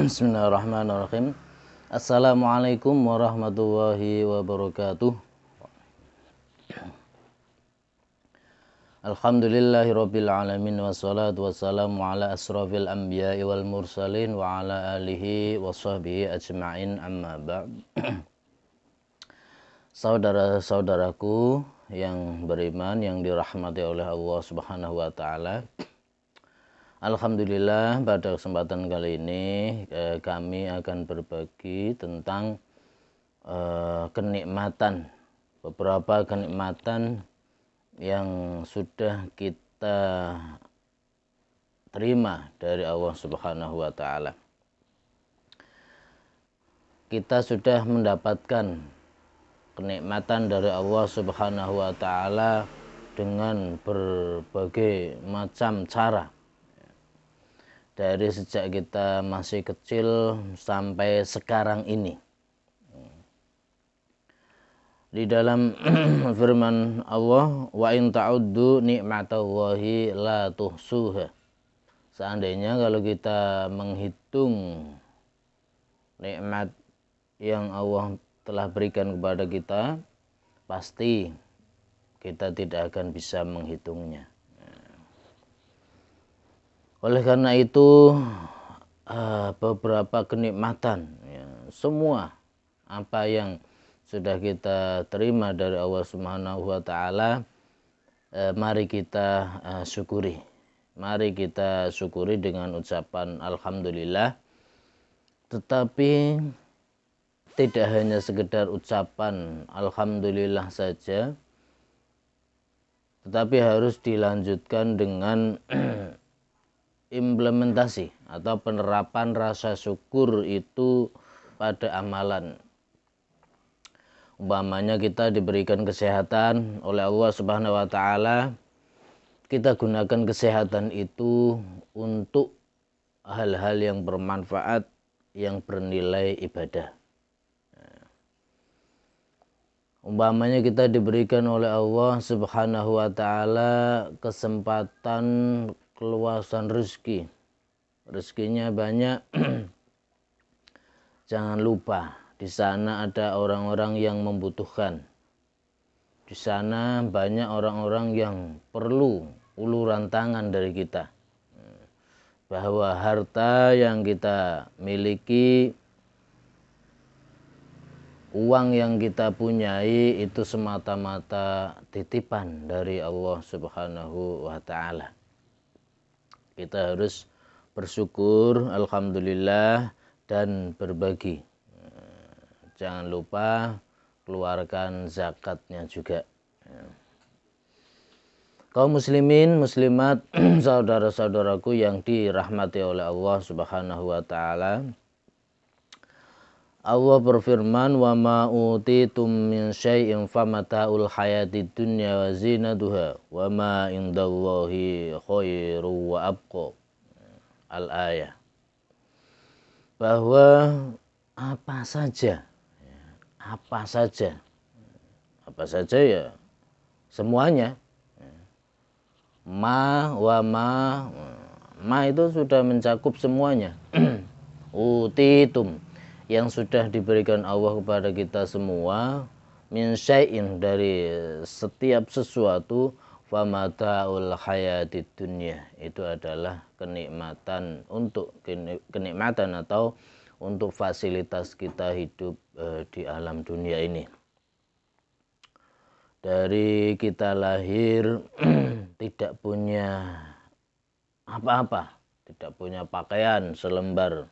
Bismillahirrahmanirrahim. Assalamualaikum warahmatullahi wabarakatuh. Alhamdulillahirabbil alamin wassalatu wassalamu ala asrofil anbiya'i wal mursalin wa ala alihi washabbihi ajma'in, amma ba'd. Saudara-saudaraku yang beriman yang dirahmati oleh Allah Subhanahu wa taala. Alhamdulillah, pada kesempatan kali ini kami akan berbagi tentang kenikmatan, beberapa kenikmatan yang sudah kita terima dari Allah Subhanahu wa taala. Kita sudah mendapatkan kenikmatan dari Allah Subhanahu wa taala dengan berbagai macam cara. Dari sejak kita masih kecil sampai sekarang ini. Di dalam firman Allah, wa in ta'uddu ni'matallahi la tuhsuha. Seandainya kalau kita menghitung nikmat yang Allah telah berikan kepada kita, pasti kita tidak akan bisa menghitungnya. Oleh karena itu, beberapa kenikmatan, semua apa yang sudah kita terima dari Allah Subhanahu wa taala, mari kita syukuri. Mari kita syukuri dengan ucapan alhamdulillah. Tetapi tidak hanya sekedar ucapan alhamdulillah saja, tetapi harus dilanjutkan dengan implementasi atau penerapan rasa syukur itu pada amalan. Umpamanya kita diberikan kesehatan oleh Allah Subhanahu wa taala, kita gunakan kesehatan itu untuk hal-hal yang bermanfaat, yang bernilai ibadah. Umpamanya kita diberikan oleh Allah Subhanahu wa taala kesempatan keluasan rezeki. Rezekinya banyak. Jangan lupa, di sana ada orang-orang yang membutuhkan. Di sana banyak orang-orang yang perlu uluran tangan dari kita. Bahwa harta yang kita miliki, uang yang kita punyai itu semata-mata titipan dari Allah Subhanahu wa taala. Kita harus bersyukur, alhamdulillah, dan berbagi. Jangan lupa keluarkan zakatnya juga. Kaum muslimin, muslimat, saudara-saudaraku yang dirahmati oleh Allah Subhanahu wa taala. Allah berfirman, "Wa ma utitum min syai'in famata'ul hayatid dunya wa zinatuha wa ma indallahi khairu wa abqa." Al-ayah. Bahwa apa saja ya, semuanya. Ma itu sudah mencakup semuanya. Utitum, yang sudah diberikan Allah kepada kita semua, min syai'in, dari setiap sesuatu, famata'ul hayatid dunya, itu adalah kenikmatan atau untuk fasilitas kita hidup di alam dunia ini. Dari kita lahir tidak punya apa-apa, tidak punya pakaian selembar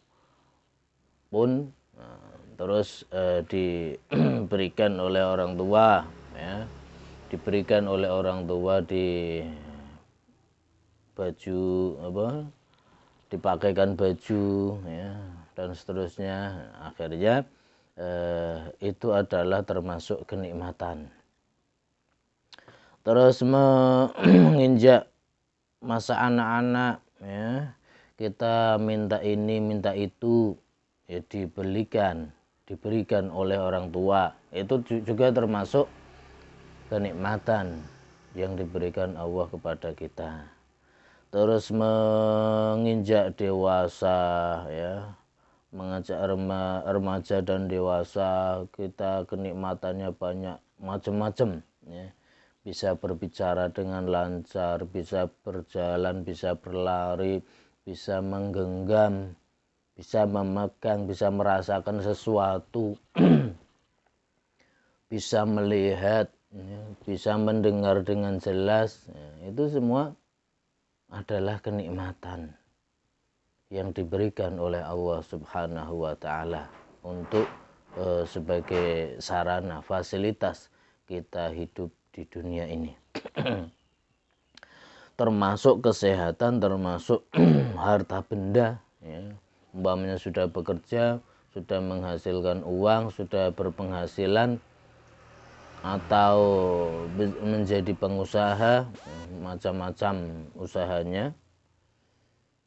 pun, terus diberikan oleh orang tua, ya, diberikan oleh orang tua di baju dipakaikan baju, ya, dan seterusnya. Akhirnya itu adalah termasuk kenikmatan. Terus menginjak masa anak-anak, ya, kita minta ini minta itu, ya, diberikan oleh orang tua. Itu juga termasuk kenikmatan yang diberikan Allah kepada kita. Terus menginjak dewasa, ya, mengajak remaja dan dewasa, kita kenikmatannya banyak macam-macam ya. Bisa berbicara dengan lancar, bisa berjalan, bisa berlari, bisa menggenggam, bisa memegang, bisa merasakan sesuatu, bisa melihat ya, bisa mendengar dengan jelas ya, itu semua adalah kenikmatan yang diberikan oleh Allah Subhanahu wa taala untuk sebagai sarana fasilitas kita hidup di dunia ini. Termasuk kesehatan, termasuk harta benda ya. Umpamanya sudah bekerja, sudah menghasilkan uang, sudah berpenghasilan, atau menjadi pengusaha, macam-macam usahanya,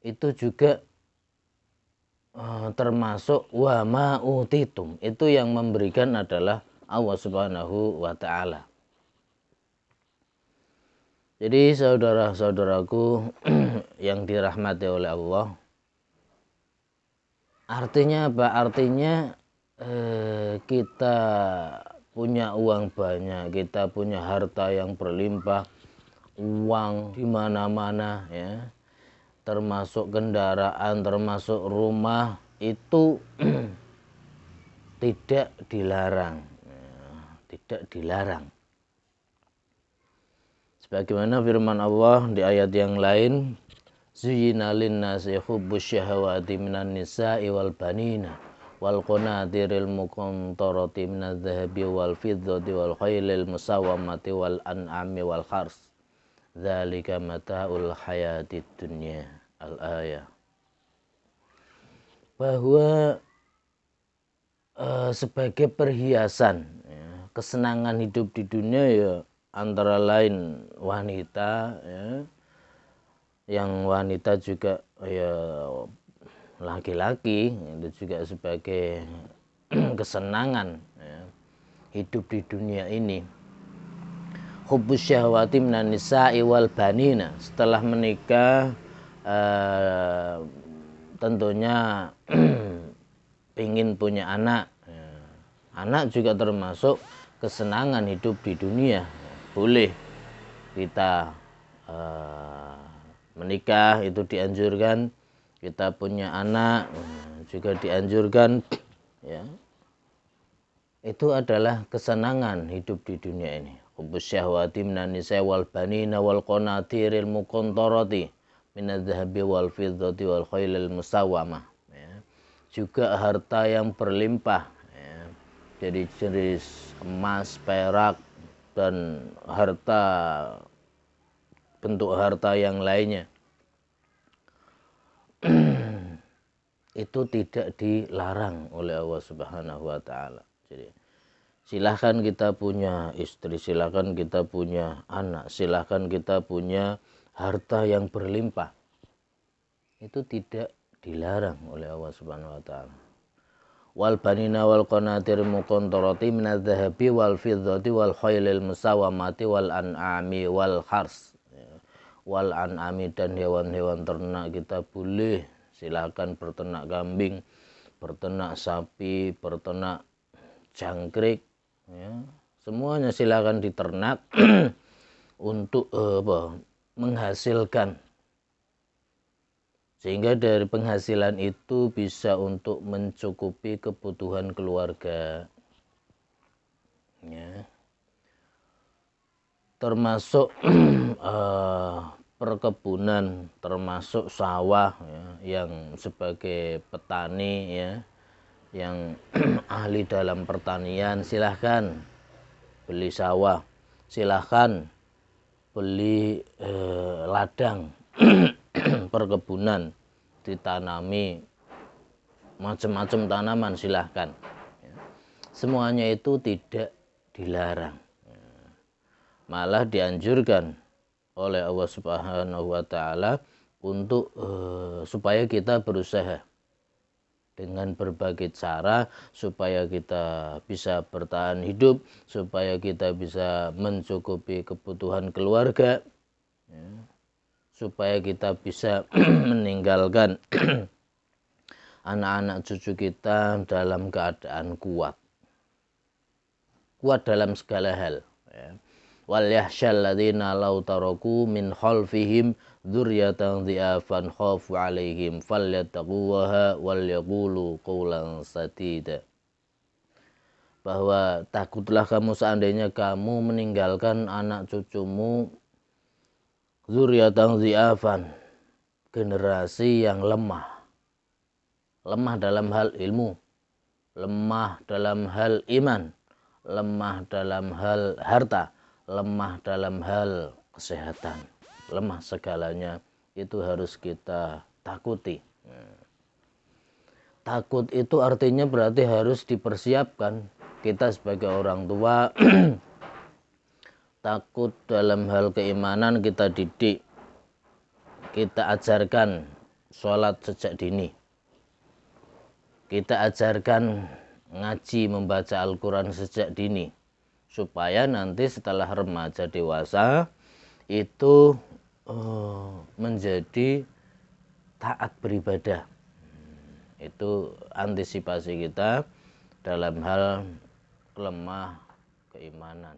itu juga termasuk wa ma utitum, itu yang memberikan adalah Allah Subhanahu wa taala. Jadi saudara-saudaraku yang dirahmati oleh Allah, artinya apa? Artinya kita punya uang banyak, kita punya harta yang berlimpah, uang di mana-mana ya, termasuk kendaraan, termasuk rumah, itu tidak dilarang ya, tidak dilarang. Sebagaimana firman Allah di ayat yang lain, zuyyina lin-nasi hubbus syahawati minan nisa'i wal banina wal qanatiril muqantarati minadz dhahabi wal fiddati wal khailil musawwamati wal an'ami wal hars. Dzalika mata'ul hayatid dunya. Al-ayah. Bahwa sebagai perhiasan ya, kesenangan hidup di dunia ya antara lain wanita ya, yang wanita juga ya laki-laki itu juga sebagai kesenangan ya, hidup di dunia ini. Hubbus syahwati minan nisa'i wal banina, setelah menikah tentunya ingin punya anak ya. Anak juga termasuk kesenangan hidup di dunia. Boleh kita menikah, itu dianjurkan. Kita punya anak juga dianjurkan ya. Itu adalah kesenangan hidup di dunia ini. Hubbus syahwati minan nisa'i wal banina wal qanatiril muqantarati minadz dhahabi wal fiddati wal khailil musawwamah ya. Juga harta yang berlimpah ya. Jadi jenis emas, perak, dan harta, bentuk harta yang lainnya itu tidak dilarang oleh Allah Subhanahu wa taala. Jadi silahkan kita punya istri, silahkan kita punya anak, silahkan kita punya harta yang berlimpah, itu tidak dilarang oleh Allah Subhanahu wa taala. Wal banina wal qanatir muqantarati minadz dhahabi wal fiddati wal khailil musawwamati wal an'ami wal hars. Wal an'ami, dan hewan-hewan ternak kita boleh silakan berternak kambing, berternak sapi, berternak jangkrik ya. Semuanya silakan diternak untuk menghasilkan, sehingga dari penghasilan itu bisa untuk mencukupi kebutuhan keluarga ya. Termasuk perkebunan, termasuk sawah ya, yang sebagai petani ya, yang ahli dalam pertanian, silahkan beli sawah, silahkan beli ladang perkebunan, ditanami macam-macam tanaman, silahkan. Semuanya itu tidak dilarang, malah dianjurkan oleh Allah Subhanahu wa taala untuk supaya kita berusaha dengan berbagai cara supaya kita bisa bertahan hidup, supaya kita bisa mencukupi kebutuhan keluarga ya, supaya kita bisa meninggalkan anak-anak cucu kita dalam keadaan kuat dalam segala hal, ya. Wal yahsyal ladzina law taraku min khalfihim dzurriyyatan dhi'afan khafu 'alaihim falyattaqullaha wal yaqulu qawlan sadida. Bahwa takutlah kamu seandainya kamu meninggalkan anak cucumu dzurriyyatan dhi'afan, generasi yang lemah dalam hal ilmu, lemah dalam hal iman, lemah dalam hal harta, lemah dalam hal kesehatan, lemah segalanya. Itu harus kita takuti. Takut itu artinya berarti harus dipersiapkan. Kita sebagai orang tua takut dalam hal keimanan kita didik, kita ajarkan sholat sejak dini, kita ajarkan ngaji membaca Al-Quran sejak dini, supaya nanti setelah remaja dewasa itu menjadi taat beribadah. Itu antisipasi kita dalam hal lemah keimanan.